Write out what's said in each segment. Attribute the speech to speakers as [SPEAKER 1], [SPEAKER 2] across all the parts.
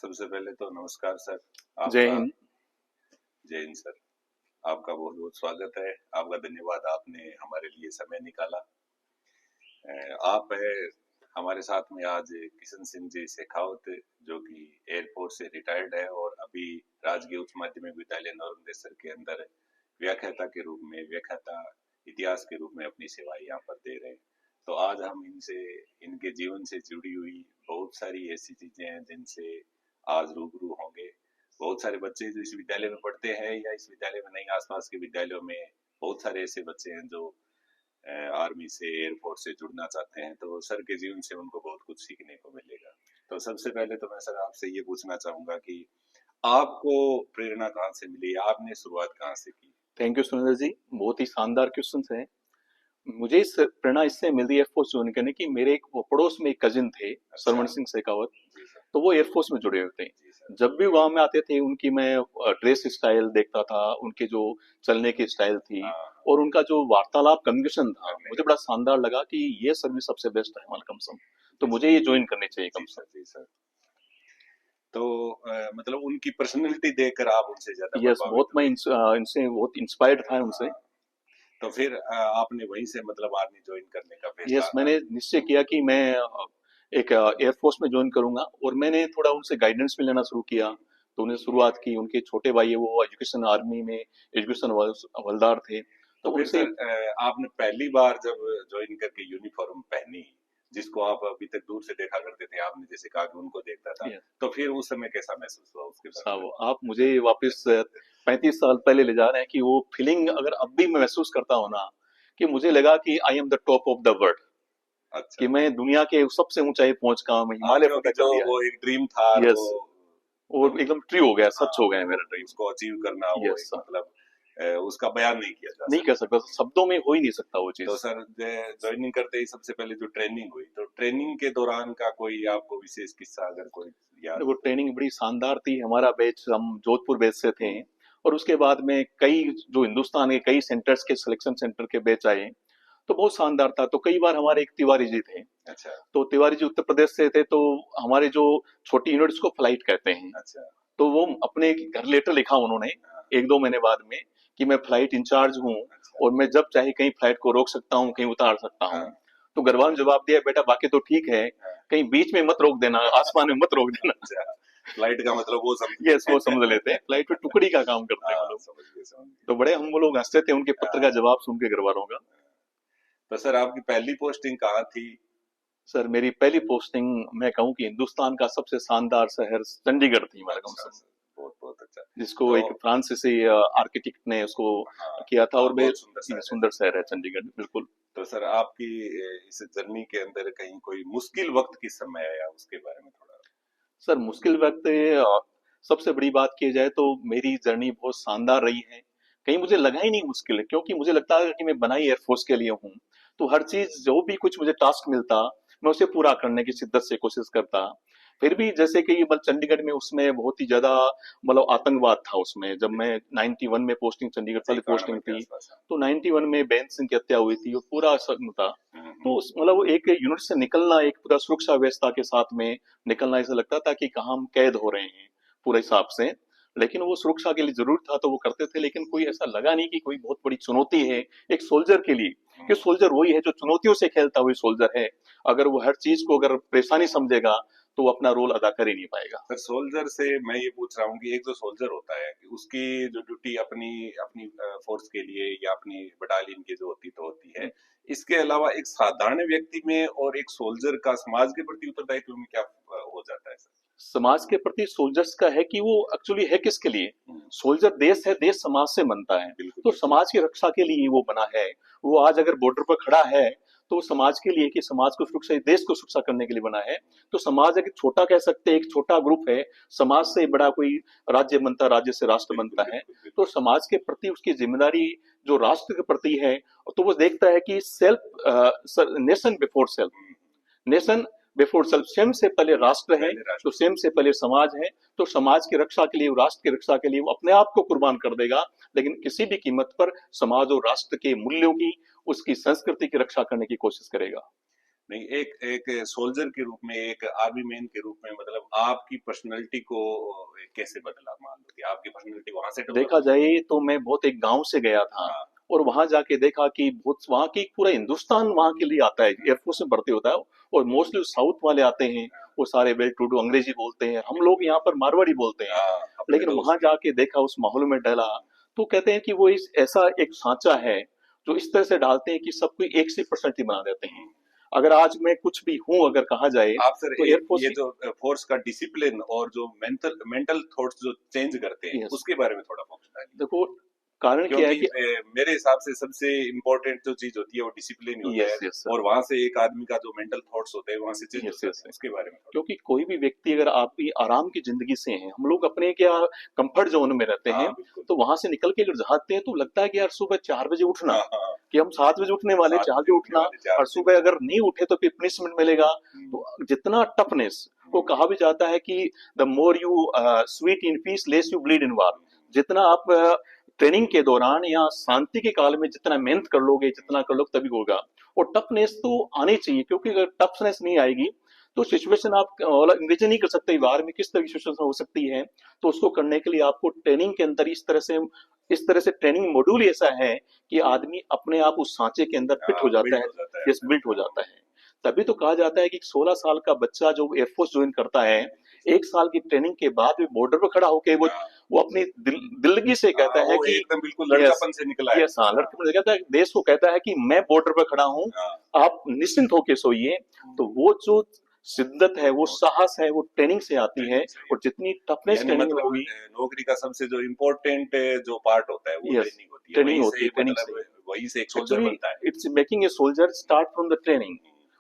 [SPEAKER 1] सबसे पहले तो नमस्कार सर।
[SPEAKER 2] जय
[SPEAKER 1] आपका
[SPEAKER 2] हिंद।
[SPEAKER 1] जय हिंद सर। आपका बहुत बहुत स्वागत है। आपका धन्यवाद, आपने हमारे लिए समय निकाला। आप है हमारे साथ में आज किशन सिंह जी शेखावत, जो कि एयरफोर्स से रिटायर्ड है और अभी राजकीय उच्च माध्यमिक विद्यालय नौरंगेश्वर के अंदर व्याख्याता के रूप में, व्याख्याता इतिहास के रूप में अपनी सेवाएं यहाँ पर दे रहे हैं। तो आज हम इनसे, इनके जीवन से जुड़ी हुई बहुत सारी ऐसी चीजें हैं जिनसे आज रूबरू होंगे। बहुत सारे बच्चे जो इस विद्यालय में पढ़ते हैं या इस विद्यालय में नहीं, आसपास के विद्यालयों में बहुत सारे ऐसे बच्चे हैं जो आर्मी से, एयरफोर्स से जुड़ना चाहते हैं, तो सर के जीवन से उनको बहुत कुछ सीखने को मिलेगा। तो सबसे पहले तो मैं सर आपसे ये पूछना चाहूंगा कि आपको प्रेरणा कहाँ से मिली, आपने शुरुआत कहाँ से की?
[SPEAKER 2] थैंक यू सुनील जी, बहुत ही शानदार क्वेश्चन है। मुझे इस प्रेरणा इससे मिली एयरफोर्स ज्वाइन करने की। मेरे एक वो पड़ोस में एक कजिन थे,
[SPEAKER 1] अच्छा।
[SPEAKER 2] सरवण सिंह शेखावत।
[SPEAKER 1] जी सर।
[SPEAKER 2] तो वो एयरफोर्स में जुड़े हुए थे।
[SPEAKER 1] जी सर।
[SPEAKER 2] जब भी गांव में आते थे उनकी मैं ड्रेस स्टाइल देखता था, उनके जो चलने की स्टाइल थी
[SPEAKER 1] हाँ।
[SPEAKER 2] और उनका जो वार्तालाप कम्युनिकेशन था,
[SPEAKER 1] करने
[SPEAKER 2] मुझे
[SPEAKER 1] का।
[SPEAKER 2] बड़ा शानदार लगा कि ये सर्विस सबसे बेस्ट है हमारे कम से कम। तो
[SPEAKER 1] जी
[SPEAKER 2] मुझे
[SPEAKER 1] सर।
[SPEAKER 2] ये ज्वाइन करनी चाहिए कम
[SPEAKER 1] जी
[SPEAKER 2] से
[SPEAKER 1] सर। जी सर। तो मतलब उनकी पर्सनैलिटी देखकर आप उनसे ज्यादा
[SPEAKER 2] कम। यस, बहुत
[SPEAKER 1] प्रभावित
[SPEAKER 2] मैं
[SPEAKER 1] हुए?
[SPEAKER 2] इनसे बहुत इंस्पायर्ड था उनसे।
[SPEAKER 1] हाँ। तो फिर आपने वहीं से मतलब आर्मी ज्वाइन करने का फैसला?
[SPEAKER 2] यस, मैंने निश्चय किया कि मैं एक एयरफोर्स में ज्वाइन करूंगा और मैंने थोड़ा उनसे गाइडेंस भी लेना शुरू किया। तो उन्हें शुरुआत की, उनके छोटे भाई है वो एजुकेशन आर्मी में एजुकेशन हवलदार थे,
[SPEAKER 1] तो
[SPEAKER 2] तो
[SPEAKER 1] फिर
[SPEAKER 2] उनसे।
[SPEAKER 1] सर आपने पहली बार जब ज्वाइन करके यूनिफॉर्म पहनी, जिसको आप अभी तक दूर से देखा करते थे, आपने जैसे कहा कि उनको देखता था,
[SPEAKER 2] यस
[SPEAKER 1] तो फिर उस समय कैसा महसूस हुआ उसके बारे में?
[SPEAKER 2] साहब, आप मुझे वापस 35 साल पहले ले जा रहे हैं कि वो फीलिंग अगर अब भी मैं महसूस करता हूँ ना, कि मुझे लगा कि I am the top of the world,
[SPEAKER 1] अच्छा।
[SPEAKER 2] कि मैं दुनिया के सबसे ऊंचाई पहुंच का, मैं
[SPEAKER 1] हाँ,
[SPEAKER 2] हिमालय
[SPEAKER 1] क्योंकि
[SPEAKER 2] फतह
[SPEAKER 1] जो
[SPEAKER 2] कर लिया
[SPEAKER 1] वो एक ड्रीम था
[SPEAKER 2] है।
[SPEAKER 1] वो,
[SPEAKER 2] यस,
[SPEAKER 1] तो
[SPEAKER 2] और एकदम ट्रू हो गया, सच
[SPEAKER 1] हाँ,
[SPEAKER 2] हो गया है
[SPEAKER 1] वो
[SPEAKER 2] मेरा ड्रीम।
[SPEAKER 1] उसको अचीव करना, वो एक
[SPEAKER 2] यस,
[SPEAKER 1] मतलब उसका बयान नहीं किया जा
[SPEAKER 2] नहीं कर
[SPEAKER 1] सकता।
[SPEAKER 2] सकता, शब्दों में हो ही नहीं सकता वो
[SPEAKER 1] तो
[SPEAKER 2] चीज।
[SPEAKER 1] सर ज्वाइनिंग करते ही सबसे पहले जो ट्रेनिंग हुई, तो ट्रेनिंग के दौरान का कोई आपको विशेष किस्सा अगर कोई याद
[SPEAKER 2] देखो,
[SPEAKER 1] हो तो?
[SPEAKER 2] ट्रेनिंग बड़ी शानदार थी। हमारा बैच, हम जोधपुर बैच से थे और उसके बाद में कई जो हिंदुस्तान के कई सेंटर्स के सिलेक्शन सेंटर के बैच आए, तो बहुत शानदार था। तो कई बार हमारे एक तिवारी जी थे,
[SPEAKER 1] अच्छा।
[SPEAKER 2] तो तिवारी जी उत्तर प्रदेश से थे। तो हमारे जो छोटी यूनिट्स को फ्लाइट कहते हैं,
[SPEAKER 1] अच्छा।
[SPEAKER 2] तो वो अपने घर लेटर लिखा उन्होंने
[SPEAKER 1] हाँ।
[SPEAKER 2] 1-2 महीने बाद में कि मैं फ्लाइट इंचार्ज हूँ
[SPEAKER 1] अच्छा।
[SPEAKER 2] और मैं जब चाहे कहीं फ्लाइट को रोक सकता हूँ, कहीं उतार सकता हूँ।
[SPEAKER 1] हाँ।
[SPEAKER 2] तो घर वालों ने जवाब दिया, बेटा बाकी तो ठीक है,
[SPEAKER 1] हाँ।
[SPEAKER 2] कहीं बीच में मत रोक देना, आसमान में मत रोक देना।
[SPEAKER 1] अच्छा, फ्लाइट का मतलब वो समझ
[SPEAKER 2] यस,
[SPEAKER 1] गए।
[SPEAKER 2] वो समझ लेते हैं, फ्लाइट में टुकड़ी का काम करते हैं वो
[SPEAKER 1] हाँ,
[SPEAKER 2] लोग।
[SPEAKER 1] समझ गए, समझ गए।
[SPEAKER 2] तो बड़े हम वो लोग हंसते थे उनके पत्र का
[SPEAKER 1] हाँ।
[SPEAKER 2] जवाब सुन के घर वालों का।
[SPEAKER 1] तो सर आपकी पहली पोस्टिंग कहाँ थी?
[SPEAKER 2] सर, मेरी पहली पोस्टिंग, मैं कहूँ कि हिंदुस्तान का सबसे शानदार शहर चंडीगढ़ थी हमारे कम
[SPEAKER 1] अच्छा
[SPEAKER 2] से कम,
[SPEAKER 1] सर, बहुत बहुत अच्छा।
[SPEAKER 2] जिसको
[SPEAKER 1] तो
[SPEAKER 2] एक फ्रांसीसी आर्किटेक्ट ने उसको
[SPEAKER 1] हाँ।
[SPEAKER 2] किया था।
[SPEAKER 1] हाँ,
[SPEAKER 2] और
[SPEAKER 1] बहुत सुंदर शहर है
[SPEAKER 2] सुंदर शहर है
[SPEAKER 1] चंडीगढ़।
[SPEAKER 2] चंडीगढ़, बिल्कुल।
[SPEAKER 1] तो सर आपकी इस जर्नी के अंदर कहीं कोई मुश्किल वक्त किस समय आया, उसके बारे में थोड़ा?
[SPEAKER 2] सर, मुश्किल वक्त सबसे बड़ी बात की जाए तो मेरी जर्नी बहुत शानदार रही है। कहीं मुझे लगा ही नहीं मुश्किल है, क्योंकि मुझे लगता है कि मैं बना ही एयरफोर्स के लिए हूँ। तो हर चीज, जो भी कुछ मुझे टास्क मिलता, मैं उसे पूरा करने की शिद्दत से कोशिश करता। फिर भी जैसे कि मतलब चंडीगढ़ में उसमें बहुत ही ज्यादा मतलब आतंकवाद था उसमें। जब
[SPEAKER 1] जी।
[SPEAKER 2] मैं 91 में पोस्टिंग, चंडीगढ़
[SPEAKER 1] जी,
[SPEAKER 2] वाली
[SPEAKER 1] 91
[SPEAKER 2] पोस्टिंग
[SPEAKER 1] के
[SPEAKER 2] थी,
[SPEAKER 1] आसपास। हाँ।
[SPEAKER 2] तो 91 में बेंत सिंह की हत्या हुई थी, वो पूरा सदम था।
[SPEAKER 1] हम्म।
[SPEAKER 2] तो मतलब वो एक यूनिट से निकलना, एक पूरा सुरक्षा व्यवस्था के साथ में निकलना, ऐसा लगता था कि कहाँ हम कैद हो रहे हैं पूरे हिसाब से। लेकिन वो सुरक्षा के लिए जरूर था तो वो करते थे, लेकिन कोई ऐसा लगा नहीं कि कोई बहुत बड़ी चुनौती है एक सोल्जर के लिए। कि
[SPEAKER 1] हम्म।
[SPEAKER 2] सोल्जर वही है जो चुनौतियों से खेलता हुआ सोल्जर है। अगर वो हर चीज को अगर परेशानी समझेगा तो वो अपना रोल अदा कर ही नहीं पाएगा।
[SPEAKER 1] सर सोल्जर से मैं ये पूछ रहा हूँ कि एक जो सोल्जर होता है कि उसकी जो ड्यूटी अपनी अपनी फोर्स के लिए या अपनी बटालियन की जो होती तो होती है, इसके अलावा एक साधारण व्यक्ति में और एक सोल्जर का समाज के प्रति उत्तरदायित्व में क्या हो जाता है सर?
[SPEAKER 2] समाज के प्रति सोल्जर्स का है कि वो एक्चुअली है किसके लिए।
[SPEAKER 1] हम्म।
[SPEAKER 2] सोल्जर देश है, देश समाज से बनता है।
[SPEAKER 1] बिल्कुल
[SPEAKER 2] तो
[SPEAKER 1] बिल्कुल।
[SPEAKER 2] समाज की रक्षा के लिए ही वो बना है। वो आज अगर बॉर्डर पर खड़ा है तो वो समाज के लिए, कि समाज को सुरक्षा, देश को सुरक्षा करने के लिए बना है। तो समाज एक छोटा कह सकते हैं, एक छोटा ग्रुप है। समाज से बड़ा कोई राज्य बनता, राज्य से राष्ट्र
[SPEAKER 1] बिल्कुल
[SPEAKER 2] बनता है।
[SPEAKER 1] बिल्कुल
[SPEAKER 2] तो
[SPEAKER 1] बिल्कुल।
[SPEAKER 2] समाज के प्रति उसकी जिम्मेदारी जो राष्ट्र के प्रति है, तो वो देखता है कि सेल्फ, नेशन बिफोर सेल्फ,
[SPEAKER 1] हम्म।
[SPEAKER 2] नेशन बिफोर सेल्फ, स्वयं से पहले राष्ट्र है।
[SPEAKER 1] पहले
[SPEAKER 2] तो
[SPEAKER 1] राष्ट्र।
[SPEAKER 2] स्वयं से पहले समाज है। तो समाज की रक्षा के लिए, राष्ट्र की रक्षा के लिए वो अपने आप को कुर्बान कर देगा, लेकिन किसी भी कीमत पर समाज और राष्ट्र के मूल्यों की, उसकी संस्कृति की रक्षा करने की कोशिश करेगा।
[SPEAKER 1] नहीं, एक एक सोल्जर के रूप में, एक आर्मी मैन के रूप में, मतलब आपकी पर्सनैलिटी को कैसे बदला? मान लो कि आपकी पर्सनैलिटी वहां से डेवलप
[SPEAKER 2] देखा
[SPEAKER 1] हुई।
[SPEAKER 2] जाए तो मैं बहुत एक गांव से गया था,
[SPEAKER 1] हाँ।
[SPEAKER 2] और वहां जाके देखा कि बहुत वहां की पूरा हिंदुस्तान वहां के लिए आता है, एयरफोर्स में भर्ती होता है। और मोस्टली साउथ वाले आते हैं, वो सारे वेल टू डू अंग्रेजी बोलते हैं, हम लोग यहाँ पर मारवाड़ी बोलते हैं।
[SPEAKER 1] हाँ, अपने
[SPEAKER 2] लेकिन वहां
[SPEAKER 1] दोस्त हैं।
[SPEAKER 2] जाके देखा, उस माहौल में डला, तो कहते हैं कि वो इस ऐसा एक सांचा है जो इस तरह से डालते हैं कि सबको एक से पर्सनैलिटी बना देते हैं। अगर आज मैं कुछ भी हूं अगर कहा जाए,
[SPEAKER 1] आप सर
[SPEAKER 2] तो
[SPEAKER 1] ये
[SPEAKER 2] एयरफोर्स।
[SPEAKER 1] जो फोर्स का डिसिप्लिन और जो मेंटल मेंटल थॉट्स जो चेंज करते हैं,
[SPEAKER 2] यस,
[SPEAKER 1] उसके बारे में थोड़ा फोकस डालिए।
[SPEAKER 2] देखो, कारण क्या है
[SPEAKER 1] क्योंकि
[SPEAKER 2] कि
[SPEAKER 1] मेरे हिसाब से सबसे इम्पोर्टेंट जो चीज होती है वो डिसिप्लिन ही होता है।
[SPEAKER 2] यस यस
[SPEAKER 1] और वहां से एक आदमी का जो मेंटल थॉट्स होते हैं वहां से चेंज हो
[SPEAKER 2] यस यस,
[SPEAKER 1] जाते हैं, उसके बारे में थोड़ा।
[SPEAKER 2] क्योंकि कोई भी व्यक्ति अगर आपकी आराम की जिंदगी से है, हम लोग अपने क्या कंफर्ट जोन में रहते
[SPEAKER 1] हाँ
[SPEAKER 2] हैं,
[SPEAKER 1] बिल्कुल।
[SPEAKER 2] तो वहां से निकल के अगर जाते हैं तो लगता है कि यार सुबह 4 बजे उठना,
[SPEAKER 1] हाँ हाँ।
[SPEAKER 2] कि हम 7 बजे उठने वाले,
[SPEAKER 1] 7 बजे
[SPEAKER 2] 4 बजे
[SPEAKER 1] उठने
[SPEAKER 2] उठना,
[SPEAKER 1] वाले, 4
[SPEAKER 2] और
[SPEAKER 1] बजे
[SPEAKER 2] सुबह
[SPEAKER 1] उठना।
[SPEAKER 2] अगर नहीं उठे तो फिर पनिशमेंट मिलेगा।
[SPEAKER 1] हम्म,
[SPEAKER 2] तो जितना टफनेस, वो कहा भी जाता है कि the more you sweat in peace less you bleed in war. जितना आप ट्रेनिंग के दौरान या शांति के काल में जितना मेहनत कर लोगे, जितना कर लोगे, तभी होगा। और टफनेस तो आनी चाहिए, क्योंकि अगर टफनेस नहीं आएगी तो सिचुएशन आप इमेजिन नहीं कर सकते बाहर में किस तरह की सिचुएशन हो सकती है। तो उसको करने के लिए आपको ट्रेनिंग के अंदर इस तरह से ट्रेनिंग मॉड्यूल ऐसा है कि आदमी अपने आप उस सांचे के अंदर फिट
[SPEAKER 1] हाँ,
[SPEAKER 2] हो जाता
[SPEAKER 1] बिल्ड
[SPEAKER 2] है,
[SPEAKER 1] हो जाता है
[SPEAKER 2] जैसे
[SPEAKER 1] अंदर।
[SPEAKER 2] बिल्ट हो
[SPEAKER 1] हाँ।
[SPEAKER 2] जाता है। तभी तो कहा जाता है कि 16 साल का बच्चा जो एयरफोर्स ज्वाइन करता है, 1 साल की ट्रेनिंग के बाद भी बॉर्डर पर खड़ा होकर
[SPEAKER 1] हाँ।
[SPEAKER 2] वो अपनी दिलगी से कहता
[SPEAKER 1] हाँ,
[SPEAKER 2] है
[SPEAKER 1] वो
[SPEAKER 2] कि
[SPEAKER 1] एकदम बिल्कुल
[SPEAKER 2] यस,
[SPEAKER 1] लड़कापन से निकला है।
[SPEAKER 2] यस, हाँ,
[SPEAKER 1] हाँ।
[SPEAKER 2] लड़के में कहता है, देश को कहता है कि मैं बॉर्डर पर खड़ा हूँ,
[SPEAKER 1] हाँ।
[SPEAKER 2] आप निश्चिंत होके सोइए। तो वो जो शिद्दत है, वो
[SPEAKER 1] बहुत
[SPEAKER 2] साहस है, वो ट्रेनिंग से आती है।
[SPEAKER 1] ट्रेनिंग सही
[SPEAKER 2] और
[SPEAKER 1] है।
[SPEAKER 2] जितनी टफनेस
[SPEAKER 1] यानी
[SPEAKER 2] ट्रेनिंग में
[SPEAKER 1] मतलब
[SPEAKER 2] होगी।
[SPEAKER 1] नौकरी का सबसे जो इम्पोर्टेंट जो पार्ट होता है वो
[SPEAKER 2] यस,
[SPEAKER 1] ट्रेनिंग होती है,
[SPEAKER 2] ट्रेनिंग
[SPEAKER 1] वहीं
[SPEAKER 2] होती
[SPEAKER 1] से
[SPEAKER 2] है, ट्रेनिंग से।
[SPEAKER 1] मतलब वहीं से एक सोल्जर
[SPEAKER 2] एक्चुअली
[SPEAKER 1] बनता है।
[SPEAKER 2] It's making a soldier start from the training.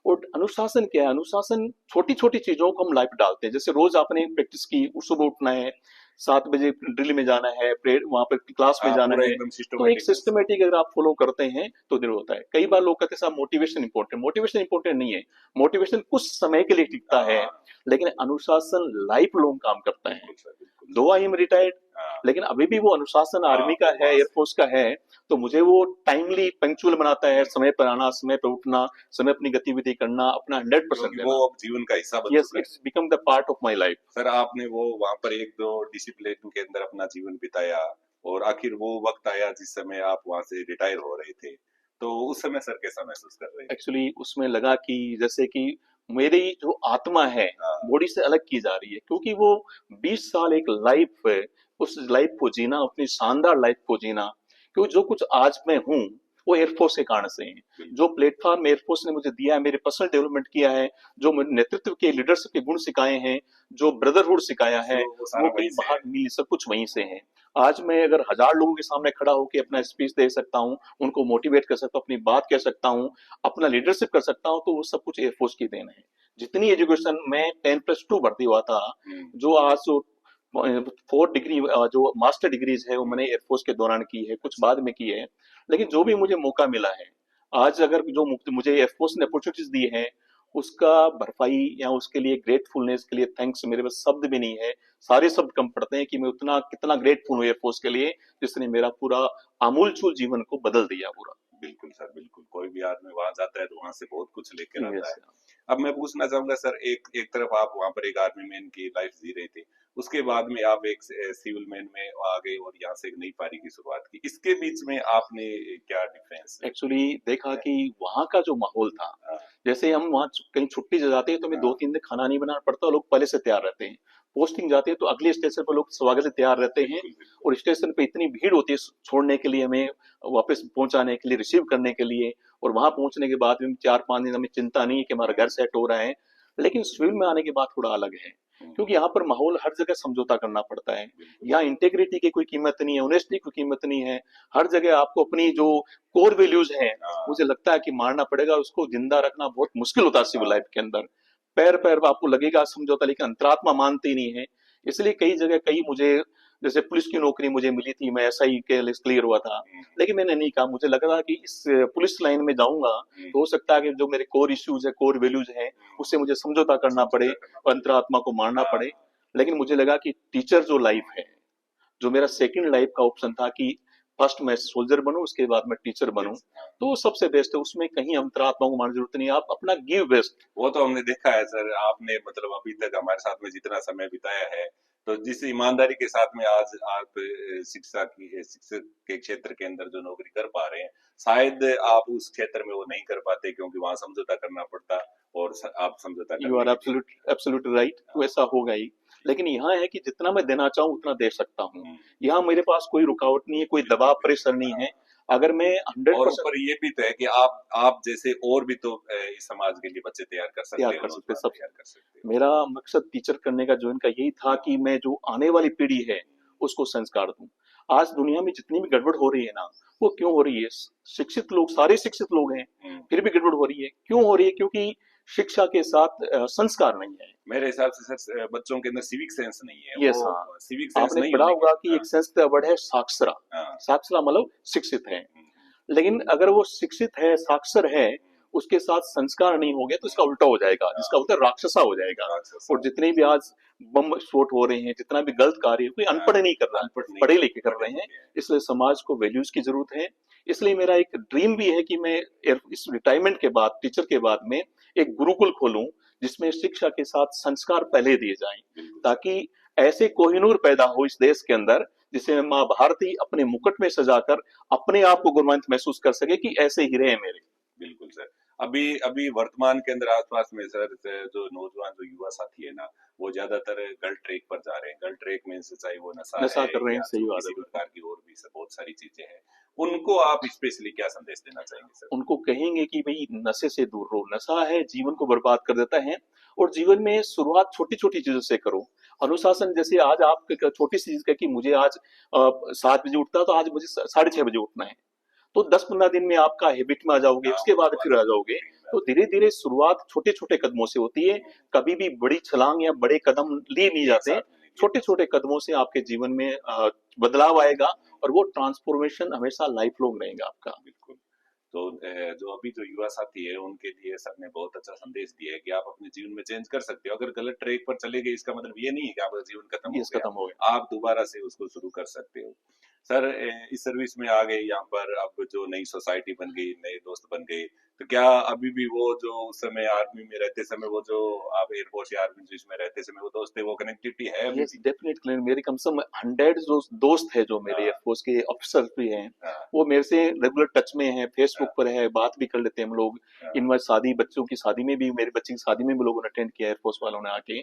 [SPEAKER 2] और अनुशासन क्या है? अनुशासन छोटी छोटी चीजों को हम लाइफ डालते हैं, जैसे रोज आपने प्रैक्टिस की, सुबह उठना है, 7 बजे ड्रिल में जाना है, वहां पर क्लास में
[SPEAKER 1] हाँ,
[SPEAKER 2] जाना
[SPEAKER 1] पूरा
[SPEAKER 2] है।
[SPEAKER 1] एकदम
[SPEAKER 2] तो एक
[SPEAKER 1] सिस्टमेटिक।
[SPEAKER 2] सिस्टमेटिक अगर आप फॉलो करते हैं तो जरूर होता है। कई बार लोग कहते हैं साहब मोटिवेशन इंपॉर्टेंट, मोटिवेशन इंपॉर्टेंट नहीं है। मोटिवेशन कुछ समय के लिए टिकता है,
[SPEAKER 1] हाँ,
[SPEAKER 2] लेकिन अनुशासन लाइफ लॉन्ग काम करता है।
[SPEAKER 1] बिल्कुल सर, बिल्कुल सर।
[SPEAKER 2] दो आई एम रिटायर्ड,
[SPEAKER 1] हाँ।
[SPEAKER 2] लेकिन अभी भी वो अनुशासन
[SPEAKER 1] हाँ,
[SPEAKER 2] आर्मी का
[SPEAKER 1] वो
[SPEAKER 2] है,
[SPEAKER 1] वहां से।
[SPEAKER 2] एयरफोर्स का है। तो मुझे वो टाइमली पंक्चुअल बनाता है, समय पर आना, समय पर उठना, समय अपनी गतिविधि करना, अपना 100%
[SPEAKER 1] क्योंकि वो
[SPEAKER 2] देना।
[SPEAKER 1] अब जीवन का हिस्सा बन
[SPEAKER 2] यस,
[SPEAKER 1] चुका है।
[SPEAKER 2] It's become the part of my life.
[SPEAKER 1] Sir आपने वो वहां पर एक दो डिसिप्लिन के अंदर अपना जीवन बिताया, और आखिर वो वक्त आया जिस समय आप वहां से रिटायर हो रहे थे, तो उस समय सर कैसा महसूस कर रहे थे?
[SPEAKER 2] एक्चुअली उसमें लगा कि जैसे कि मेरी जो आत्मा है
[SPEAKER 1] हाँ।
[SPEAKER 2] बॉडी से अलग की जा रही है, क्योंकि वो 20 साल एक लाइफ है, उस लाइफ को जीना, अपनी शानदार लाइफ को जीना। क्योंकि जो कुछ आज मैं हूँ वो एयरफोर्स के कारण से है। जो
[SPEAKER 1] बिल्कुल।
[SPEAKER 2] प्लेटफॉर्म एयरफोर्स ने मुझे दिया है, मेरे पर्सनल डेवलपमेंट किया है, जो मुझे नेतृत्व के लीडरशिप के गुण सिखाए हैं, जो ब्रदरहुड सिखाया है,
[SPEAKER 1] वो
[SPEAKER 2] वो
[SPEAKER 1] सारा
[SPEAKER 2] कहीं
[SPEAKER 1] वहीं से
[SPEAKER 2] बाहर
[SPEAKER 1] है।
[SPEAKER 2] नहीं, सब कुछ वहीं से है। आज मैं अगर 1000 लोगों के सामने खड़ा होकर अपना स्पीच दे सकता हूँ, उनको मोटिवेट कर सकता हूँ, अपनी बात कह सकता हूँ, अपना लीडरशिप कर सकता हूँ, तो वो सब कुछ एयरफोर्स की देन है। जितनी एजुकेशन मैं 10+2 भर्ती हुआ था,
[SPEAKER 1] हम्म।
[SPEAKER 2] जो आज 4 डिग्री जो मास्टर डिग्रीज है वो
[SPEAKER 1] हम्म।
[SPEAKER 2] मैंने एयरफोर्स के दौरान की है, कुछ
[SPEAKER 1] अच्छा।
[SPEAKER 2] बाद में की है। लेकिन जो भी मुझे मौका मिला है, आज अगर जो मुझे एयरफोर्स ने अपॉर्चुनिटीज दी है, उसका भरपाई या उसके लिए ग्रेटफुलनेस के लिए थैंक्स मेरे पास शब्द भी नहीं है। सारे शब्द कम पड़ते हैं कि मैं उतना कितना ग्रेटफुल हूँ एयरफोर्स के लिए, जिसने मेरा पूरा आमूल चूल जीवन को बदल दिया पूरा।
[SPEAKER 1] बिल्कुल सर, बिल्कुल। कोई भी आदमी वहां जाता है तो वहां से बहुत कुछ लेकर आता
[SPEAKER 2] यस।
[SPEAKER 1] है। अब मैं पूछना चाहूंगा सर, एक एक तरफ आप वहां पर एक आर्मी मैन की लाइफ जी रहे थे, उसके बाद में आप एक सिविल मैन में आ गए और यहाँ से एक नई पारी की शुरुआत की, इसके बीच में आपने क्या डिफरेंस
[SPEAKER 2] एक्चुअली देखा
[SPEAKER 1] है?
[SPEAKER 2] कि वहाँ का जो माहौल था,
[SPEAKER 1] हाँ।
[SPEAKER 2] जैसे हम वहाँ कहीं छुट्टी से जाते हैं तो हमें दो
[SPEAKER 1] हाँ।
[SPEAKER 2] तीन दिन खाना नहीं बनाना पड़ता, लोग पहले से तैयार रहते हैं। पोस्टिंग जाती है तो अगले स्टेशन पर लोग स्वागत से तैयार रहते हैं।
[SPEAKER 1] बिल्कुल बिल्कुल।
[SPEAKER 2] और स्टेशन पे इतनी भीड़ होती है छोड़ने के लिए, हमें वापस पहुंचाने के लिए, रिसीव करने के लिए। और वहां पहुंचने के बाद भी 4-5 दिन हमें चिंता नहीं है कि हमारा घर सेट हो रहा है। लेकिन सिविल में आने के बाद थोड़ा अलग है, क्योंकि यहाँ पर माहौल हर जगह समझौता करना पड़ता है।
[SPEAKER 1] बिल्कुल
[SPEAKER 2] यहाँ
[SPEAKER 1] सर।
[SPEAKER 2] इंटेग्रिटी की कोई कीमत नहीं है, ऑनेस्टी की कीमत नहीं है। हर जगह आपको अपनी जो कोर वैल्यूज हैं,
[SPEAKER 1] हाँ।
[SPEAKER 2] मुझे लगता है कि मारना पड़ेगा, उसको जिंदा रखना बहुत मुश्किल होता है सिविल
[SPEAKER 1] हाँ।
[SPEAKER 2] लाइफ के अंदर। पैर पैर आपको लगेगा समझौता, लेकिन अंतरात्मा मानती नहीं है। इसलिए कई जगह कई मुझे, जैसे पुलिस की नौकरी मुझे मिली थी, मैं एसआई के लिए क्लियर हुआ था,
[SPEAKER 1] हम्म।
[SPEAKER 2] लेकिन मैंने नहीं कहा। मुझे लग रहा कि इस पुलिस लाइन में जाऊंगा
[SPEAKER 1] हम्म।
[SPEAKER 2] तो हो सकता है कि जो मेरे कोर इश्यूज है, कोर वैल्यूज है, उससे मुझे समझौता करना पड़े,
[SPEAKER 1] समझौता करना पड़ेगा।
[SPEAKER 2] अंतरात्मा को मारना
[SPEAKER 1] हाँ।
[SPEAKER 2] पड़े। लेकिन मुझे लगा कि टीचर जो लाइफ है, जो मेरा सेकंड लाइफ का ऑप्शन था, कि फर्स्ट मैं सोल्जर बनूं, उसके बाद मैं टीचर बनूं, तो वो सबसे बेस्ट है। उसमें कहीं अंतरात्मा को मानने की जरूरत नहीं है, आप अपना गिव बेस्ट।
[SPEAKER 1] वो तो हमने देखा है सर, आपने मतलब अभी तक हमारे साथ में जितना समय बिताया है, तो जिस ईमानदारी के साथ में आज आप शिक्षा की शिक्षक के क्षेत्र के अंदर जो नौकरी कर पा रहे हैं, शायद आप उस क्षेत्र में वो नहीं कर पाते, क्योंकि वहां समझौता करना पड़ता, और आप समझौता
[SPEAKER 2] यू
[SPEAKER 1] करने
[SPEAKER 2] आर
[SPEAKER 1] के लिए।
[SPEAKER 2] एब्सोल्यूट एब्सोल्यूट राइट, तो ऐसा होगा ही। लेकिन यहाँ है कि जितना मैं देना चाहूँ उतना दे सकता हूँ।
[SPEAKER 1] हम्म,
[SPEAKER 2] यहाँ मेरे पास कोई रुकावट नहीं है, कोई
[SPEAKER 1] बिल्कुल
[SPEAKER 2] दबाव
[SPEAKER 1] बिल्कुल,
[SPEAKER 2] प्रेशर नहीं
[SPEAKER 1] हाँ।
[SPEAKER 2] है। अगर मैं हंड्रेड
[SPEAKER 1] और
[SPEAKER 2] परसेंट
[SPEAKER 1] ऊपर ये भी तो है कि आप जैसे और भी तो इस समाज के लिए बच्चे तैयार कर
[SPEAKER 2] तैयार
[SPEAKER 1] सकते हो,
[SPEAKER 2] कर सकते
[SPEAKER 1] नौजवान
[SPEAKER 2] सब,
[SPEAKER 1] तैयार कर सकते हो।
[SPEAKER 2] मेरा मकसद टीचर करने का जो इनका यही था कि मैं जो आने वाली पीढ़ी है उसको संस्कार दूं। आज दुनिया में जितनी भी गड़बड़ हो रही है ना, वो क्यों हो रही है? शिक्षित लोग, सारे शिक्षित लोग हैं,
[SPEAKER 1] हम्म,
[SPEAKER 2] फिर भी गड़बड़ हो रही है। क्यों हो रही है? क्योंकि शिक्षा के साथ संस्कार नहीं है।
[SPEAKER 1] मेरे हिसाब से सर बच्चों के अंदर सिविक सेंस नहीं है,
[SPEAKER 2] यस, हाँ।
[SPEAKER 1] वो सिविक सेंस
[SPEAKER 2] आपने
[SPEAKER 1] नहीं
[SPEAKER 2] पढ़ा
[SPEAKER 1] होने के।
[SPEAKER 2] होगा कि
[SPEAKER 1] हाँ
[SPEAKER 2] एक संस्कृत वर्ड है साक्षरा।
[SPEAKER 1] हाँ।
[SPEAKER 2] साक्षरा मतलब शिक्षित है।
[SPEAKER 1] हम्म,
[SPEAKER 2] लेकिन अगर वो शिक्षित है, साक्षर है, उसके साथ संस्कार नहीं हो गया तो इसका उल्टा हो जाएगा, जिसका
[SPEAKER 1] हाँ,
[SPEAKER 2] होता है राक्षसा हो जाएगा।
[SPEAKER 1] राक्षस,
[SPEAKER 2] और जितने भी आज बम विस्फोट हो रहे हैं, जितना भी गलत कार्य है, कोई
[SPEAKER 1] हाँ,
[SPEAKER 2] अनपढ़ नहीं कर रहा,
[SPEAKER 1] अनपढ़ नहीं
[SPEAKER 2] पढ़े
[SPEAKER 1] है,
[SPEAKER 2] लिखे कर
[SPEAKER 1] पढ़े
[SPEAKER 2] रहे हैं।
[SPEAKER 1] लिखे हैं।
[SPEAKER 2] इसलिए समाज को वैल्यूज की जरूरत है। इसलिए मेरा एक ड्रीम भी है कि मैं इस रिटायरमेंट के बाद, टीचर के बाद में एक गुरुकुल खोलूं, जिसमें शिक्षा के साथ संस्कार पहले दिए जाएं,
[SPEAKER 1] बिल्कुल सर।
[SPEAKER 2] ताकि ऐसे कोहिनूर पैदा हो इस देश के अंदर, जिसे माँ भारती अपने मुकुट में सजाकर अपने आप को गौरवान्वित महसूस कर सके कि ऐसे हीरे हैं मेरे।
[SPEAKER 1] बिल्कुल सर। अभी अभी वर्तमान के अंदर आसपास में सर जो नौजवान जो युवा साथी है ना, वो ज्यादातर गलत ट्रैक पर जा रहे हैं। गलत ट्रैक में से चाहे वो नशा
[SPEAKER 2] नशा
[SPEAKER 1] है
[SPEAKER 2] कर रहे हैं,
[SPEAKER 1] या
[SPEAKER 2] सही
[SPEAKER 1] जो
[SPEAKER 2] बात है
[SPEAKER 1] किसी
[SPEAKER 2] बिल्कुल।
[SPEAKER 1] प्रकार की और भी बहुत सारी चीजें हैं, उनको आप स्पेशली क्या संदेश देना चाहेंगे सर?
[SPEAKER 2] उनको कहेंगे कि भाई नशे से दूर रहो, नशा है जीवन को बर्बाद कर देता है। और जीवन में शुरुआत छोटी छोटी चीजों से करो। अनुशासन, जैसे आज आप छोटी सी चीज का कि मुझे आज 7 बजे उठता है, तो आज मुझे 6:30 बजे उठना है, तो 10-15 दिन में आपका हैबिट में आ जाओगे,
[SPEAKER 1] हाँ,
[SPEAKER 2] उसके
[SPEAKER 1] वो
[SPEAKER 2] बाद
[SPEAKER 1] तो आ
[SPEAKER 2] फिर आ
[SPEAKER 1] जाता है
[SPEAKER 2] जाओगे।
[SPEAKER 1] रूटीन में,
[SPEAKER 2] तो
[SPEAKER 1] आता
[SPEAKER 2] धीरे धीरे शुरुआत छोटे छोटे कदमों से होती है।
[SPEAKER 1] है।
[SPEAKER 2] कभी भी बड़ी छलांग या बड़े कदम लिए नहीं
[SPEAKER 1] एक
[SPEAKER 2] जाते।
[SPEAKER 1] साथ में नहीं लिया
[SPEAKER 2] छोटे
[SPEAKER 1] जा
[SPEAKER 2] छोटे कदमों से आपके जीवन में बदलाव आएगा, और वो ट्रांसफॉर्मेशन हमेशा लाइफ लॉन्ग रहेगा आपका।
[SPEAKER 1] बिल्कुल। तो जो अभी जो युवा साथी है उनके लिए सर ने बहुत अच्छा संदेश दिया है कि आप अपने जीवन में चेंज कर सकते हो। अगर गलत ट्रैक पर चले गए, इसका मतलब ये नहीं है कि आपका जीवन खत्म
[SPEAKER 2] ये
[SPEAKER 1] हो
[SPEAKER 2] खत्म हो गया।
[SPEAKER 1] गया। आप दोबारा से उसको शुरू कर सकते हो। सर इस सर्विस में आ गए यहाँ पर, अब जो नई सोसाइटी बन गई, नए दोस्त बन गए, तो क्या अभी भी वो जो उस समय आर्मी में रहते समय, वो जो आप एयरफोर्स या आर्मी में रहते समय वो दोस्त थे, वो कनेक्टिविटी है अभी
[SPEAKER 2] यस
[SPEAKER 1] भी?
[SPEAKER 2] डेफिनेटली, मेरे कम से कम 100 जो दोस्त है, जो मेरे
[SPEAKER 1] हाँ
[SPEAKER 2] एयरफोर्स के ऑफिसर भी हैं,
[SPEAKER 1] हाँ
[SPEAKER 2] वो मेरे से रेगुलर टच में हैं, फेसबुक
[SPEAKER 1] हाँ
[SPEAKER 2] पर है, बात भी कर लेते हैं हम लोग।
[SPEAKER 1] हाँ
[SPEAKER 2] इन बार शादी, बच्चों की शादी में भी, मेरे बच्चे की शादी में भी लोगों ने अटेंड किया एयरफोर्स वालों ने आके।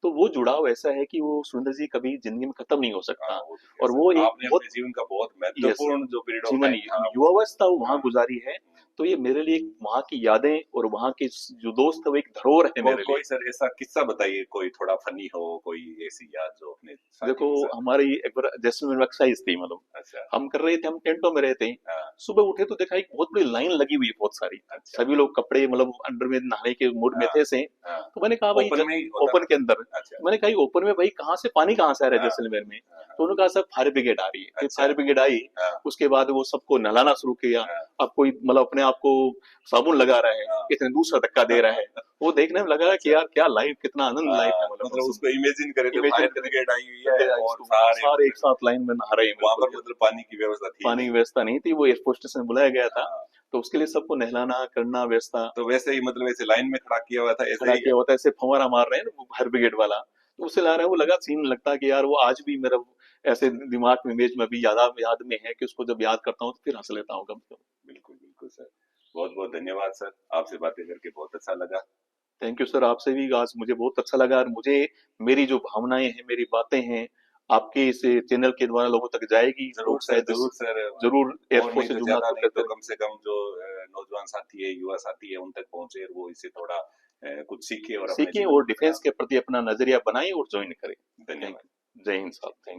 [SPEAKER 2] तो वो जुड़ाव ऐसा है कि वो सुरेंद्र जी कभी जिंदगी में खत्म नहीं हो
[SPEAKER 1] हाँ,
[SPEAKER 2] सकता।
[SPEAKER 1] वो तो है
[SPEAKER 2] और
[SPEAKER 1] सर।
[SPEAKER 2] वो एक
[SPEAKER 1] आपने
[SPEAKER 2] बहुत,
[SPEAKER 1] अपने जीवन का बहुत
[SPEAKER 2] यस,
[SPEAKER 1] महत्वपूर्ण जो पीरियड ऑफ
[SPEAKER 2] जीवन
[SPEAKER 1] टाइम था वो।
[SPEAKER 2] युवावस्था वहां
[SPEAKER 1] हाँ,
[SPEAKER 2] गुजारी है। तो ये मेरे लिए वहां की यादें और वहां के जो दोस्त है, वो एक धरोहर है मेरे लिए।
[SPEAKER 1] कोई सर ऐसा किस्सा बताइए, कोई थोड़ा फनी हो, कोई ऐसी याद जो अपने
[SPEAKER 2] देखो,
[SPEAKER 1] साथियों के साथ।
[SPEAKER 2] हमारी एक बार जैसलमेर में एक्सरसाइज थी, मतलब
[SPEAKER 1] अच्छा।
[SPEAKER 2] हम कर रहे थे, हम टेंटों में रहते हैं।
[SPEAKER 1] हाँ।
[SPEAKER 2] सुबह उठे तो देखा एक बहुत बड़ी लाइन लगी हुई है, बहुत सारी।
[SPEAKER 1] अच्छा।
[SPEAKER 2] सभी लोग कपड़े मतलब अंडर में नहाने के मूड में
[SPEAKER 1] हाँ
[SPEAKER 2] थे से।
[SPEAKER 1] हाँ।
[SPEAKER 2] तो मैंने कहा भाई,
[SPEAKER 1] ओपन में ही होता
[SPEAKER 2] ओपन
[SPEAKER 1] था
[SPEAKER 2] के
[SPEAKER 1] सर?
[SPEAKER 2] अंदर,
[SPEAKER 1] अच्छा।
[SPEAKER 2] तो मैंने कहा ओपन में भाई कहाँ से पानी कहाँ से आ रहा है
[SPEAKER 1] हाँ
[SPEAKER 2] जैसलमेर में?
[SPEAKER 1] हाँ हाँ।
[SPEAKER 2] तो उन्होंने कहा सर फायर ब्रिगेड आ रही है। फिर
[SPEAKER 1] अच्छा।
[SPEAKER 2] फायर ब्रिगेड आई।
[SPEAKER 1] हाँ
[SPEAKER 2] उसके बाद वो सबको नहलाना शुरू किया।
[SPEAKER 1] हाँ
[SPEAKER 2] अब कोई मतलब अपने आप को साबुन लगा रहा है,
[SPEAKER 1] हाँ।
[SPEAKER 2] इतने दूसरा धक्का दे रहा है। वो देखने में लगा कि
[SPEAKER 1] अच्छा।
[SPEAKER 2] यार क्या लाइफ, कितना आनंद लाइफ है, मतलब
[SPEAKER 1] मतलब उसको इमेजिन करे थे,
[SPEAKER 2] इमेजिन
[SPEAKER 1] फायर
[SPEAKER 2] करें।
[SPEAKER 1] ब्रिगेड आई हुई है
[SPEAKER 2] लगे
[SPEAKER 1] और
[SPEAKER 2] इसको,
[SPEAKER 1] सारे
[SPEAKER 2] सारे एक
[SPEAKER 1] मतलब
[SPEAKER 2] साथ लाइन में नहा रहे हैं,
[SPEAKER 1] वहां
[SPEAKER 2] बिल्कुल।
[SPEAKER 1] पर मतलब पानी की व्यवस्था थी
[SPEAKER 2] पानी की
[SPEAKER 1] नहीं।
[SPEAKER 2] व्यवस्था नहीं थी, वो एयरफोर्स स्टेशन बुलाया गया था।
[SPEAKER 1] हाँ,
[SPEAKER 2] तो उसके लिए सबको नहलाना करना व्यवस्था।
[SPEAKER 1] तो वैसे ही मतलब ऐसे लाइन में खड़ा किया हुआ था, ऐसे
[SPEAKER 2] खड़ा
[SPEAKER 1] ही
[SPEAKER 2] किया होता है, ऐसे फंवारा मार रहे हैं ना वो फायर ब्रिगेड वाला। तो उससे लग रहा है, वो लगा सीन लगता है कि यार वो आज भी मेरा ऐसे दिमाग में, इमेज में भी याद में है, कि उसको जब याद करता हूँ तो फिर हंस लेता हूँ कम से कम।
[SPEAKER 1] बिल्कुल बिल्कुल सर। बहुत बहुत धन्यवाद सर, आपसे बातें करके बहुत अच्छा लगा।
[SPEAKER 2] थैंक यू सर, आपसे भी आज मुझे बहुत अच्छा लगा। और मुझे, मेरी जो भावनाएं हैं, मेरी बातें हैं, आपके इस चैनल के द्वारा लोगों तक जाएगी।
[SPEAKER 1] जरूर
[SPEAKER 2] लोग
[SPEAKER 1] सर,
[SPEAKER 2] शायद
[SPEAKER 1] जरूर सर।
[SPEAKER 2] जरूर
[SPEAKER 1] और
[SPEAKER 2] एयरफोर्स
[SPEAKER 1] नहीं
[SPEAKER 2] से
[SPEAKER 1] तो
[SPEAKER 2] जुड़ना
[SPEAKER 1] ज्यादा
[SPEAKER 2] शुरू
[SPEAKER 1] नहीं
[SPEAKER 2] कर
[SPEAKER 1] तो
[SPEAKER 2] दें।
[SPEAKER 1] कम से कम जो नौजवान साथी है, युवा साथी है, उन तक पहुंचे और वो इससे थोड़ा कुछ सीखे और अपने
[SPEAKER 2] सीखें
[SPEAKER 1] जीवन
[SPEAKER 2] और
[SPEAKER 1] में
[SPEAKER 2] डिफेंस के प्रति अपना नजरिया बनाएं और ज्वाइन करें। थैंक
[SPEAKER 1] धन्यवाद।
[SPEAKER 2] यू। जय हिंद साहब, थैंक यू।